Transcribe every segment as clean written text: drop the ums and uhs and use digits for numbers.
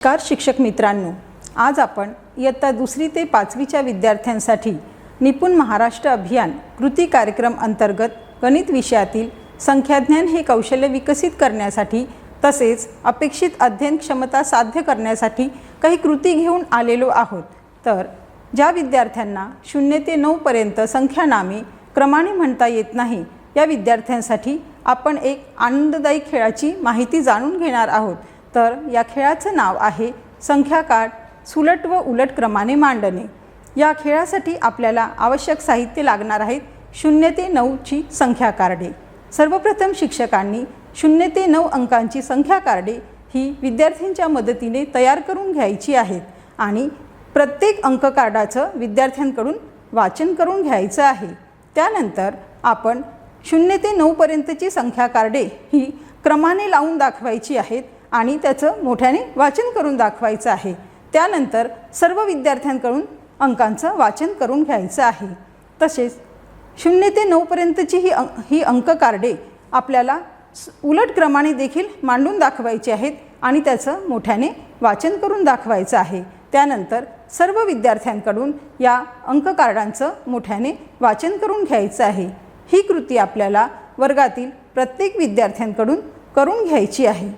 नमस्कार शिक्षक मित्रांनो, आज आपण इयत्ता 2री ते 5वीच्या विद्यार्थ्यांसाठी निपुण महाराष्ट्र अभियान कृती कार्यक्रम अंतर्गत गणित विषयातील संख्याज्ञान हे कौशल्य विकसित करण्यासाठी तसेच अपेक्षित अध्ययन क्षमता साध्य करण्यासाठी काही कृती घेऊन आलेलो आहोत। तर ज्या विद्यार्थ्यांना 0 ते 9 पर्यंत संख्या नामे क्रमाने म्हणता येत नाही, या विद्यार्थ्यांसाठी आपण एक आनंददायी खेळाची माहिती जाणून घेणार आहोत। तर या खेळाचं नाव आहे संख्या कार्ड सुलट व उलट क्रमाने मांडणे। या खेळासाठी आपल्याला आवश्यक साहित्य लागणार आहे 0 ते 9 ची संख्या कार्डे। सर्वप्रथम शिक्षकांनी 0 ते 9 अंकांची संख्या कार्डे ही विद्यार्थ्यांच्या मदतीने तयार करून घ्यायची आहेत आणि प्रत्येक अंक कार्डाचं विद्यार्थ्यांकडून वाचन करून घ्यायचं आहे। त्यानंतर आपण 0 ते 9 पर्यंतची संख्या कार्डे ही क्रमाने लावून दाखवायची आहेत आणि त्याचं मोठ्याने वाचन करून दाखवायचं आहे। त्यानंतर सर्व विद्यार्थ्यांकडून अंकांचं वाचन करून घ्यायचं आहे। तसेच 0 ते 9 पर्यंतची ही अंक कार्डे आपल्याला उलट क्रमाने देखील मांडून दाखवायची आहेत आणि त्याचं मोठ्याने वाचन करून दाखवायचं आहे। त्यानंतर सर्व विद्यार्थ्यांकडून या अंक कार्डांचं मोठ्याने वाचन करून घ्यायचं आहे। ही कृती आपल्याला वर्गातील प्रत्येक विद्यार्थ्यांकडून करून घ्यायची आहे।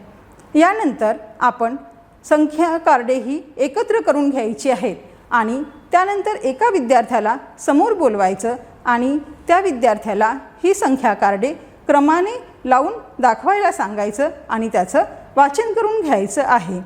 यानंतर आपण संख्या कार्डे ही एकत्र करून घ्यायची आहेत आणि त्यानंतर एका विद्यार्थ्याला समोर बोलवायचं आणि त्या विद्यार्थ्याला ही संख्या कार्डे क्रमाने लावून दाखवायला सांगायचं आणि त्याचं वाचन करून घ्यायचं आहे।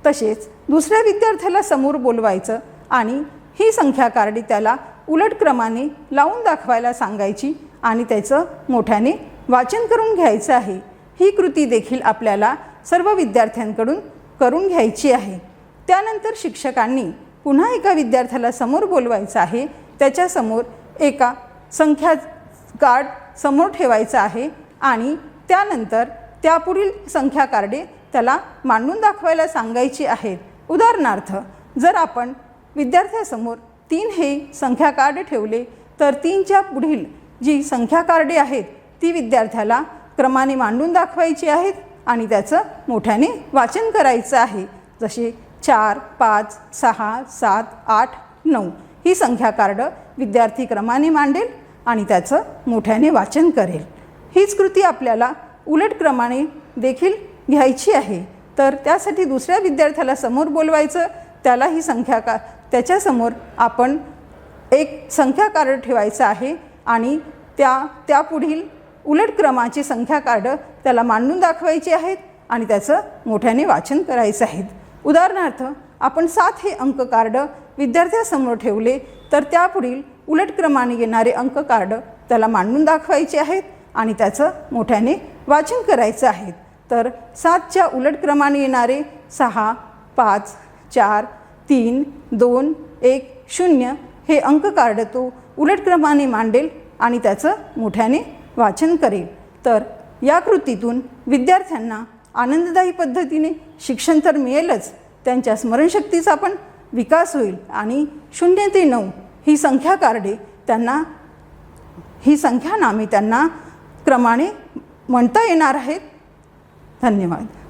तसेच दुसऱ्या विद्यार्थ्याला समोर बोलवायचं आणि ही संख्या कार्डे त्याला उलट क्रमाने लावून दाखवायला सांगायची आणि त्याचं मोठ्याने वाचन करून घ्यायचं आहे। ही कृती देखील आपल्याला सर्व विद्यार्थ्यांकडून करून घ्यायची आहे। त्यानंतर शिक्षकांनी पुन्हा एका विद्यार्थ्याला समोर बोलवायचं आहे, त्याच्यासमोर एका संख्या कार्ड समोर ठेवायचं आहे आणि त्यानंतर त्यापुढील संख्या कार्डे त्याला मांडून दाखवायला सांगायची आहेत। उदाहरणार्थ, जर आपण विद्यार्थ्यासमोर 3 हे संख्या कार्ड ठेवले तर 3च्या पुढील जी संख्या कार्डे आहेत ती विद्यार्थ्याला क्रमाने मांडून दाखवायची आहेत आणि त्याचं मोठ्याने वाचन करायचं आहे। जसे 4, 5, 6, 7, 8, 9 ही संख्या कार्ड विद्यार्थी क्रमाने मांडेल आणि त्याचं मोठ्याने वाचन करेल। हीच कृती आपल्याला उलट क्रमाने देखील घ्यायची आहे। तर त्यासाठी दुसऱ्या विद्यार्थ्याला समोर बोलवायचं, त्याला ही संख्या त्याच्यासमोर आपण एक संख्या कार्ड ठेवायचं आहे आणि त्यापुढील उलट क्रमाची संख्या कार्ड त्याला मांडून दाखवायची आहेत आणि त्याचं मोठ्याने वाचन करायचं आहे। उदाहरणार्थ, आपण 7 हे अंक कार्ड विद्यार्थ्यासमोर ठेवले तर त्यापुढील उलट क्रमाने येणारे अंक कार्ड त्याला मांडून दाखवायचे आहेत आणि त्याचं मोठ्याने वाचन करायचं आहे। तर 7च्या उलट क्रमाने येणारे 6, 5, 4, 3, 2, 1, 0 हे अंक कार्ड तो उलट क्रमाने मांडेल आणि त्याचं मोठ्याने वाचन करेल। तर या कृतीतून विद्यार्थ्यांना आनंददायी पद्धतीने शिक्षण तर मिळेलच, त्यांच्या स्मरणशक्तीचा पण विकास होईल आणि 0 ते 9 ही संख्या कार्डे त्यांना ही संख्या नामे त्यांना क्रमाने म्हणता येणार आहेत। धन्यवाद।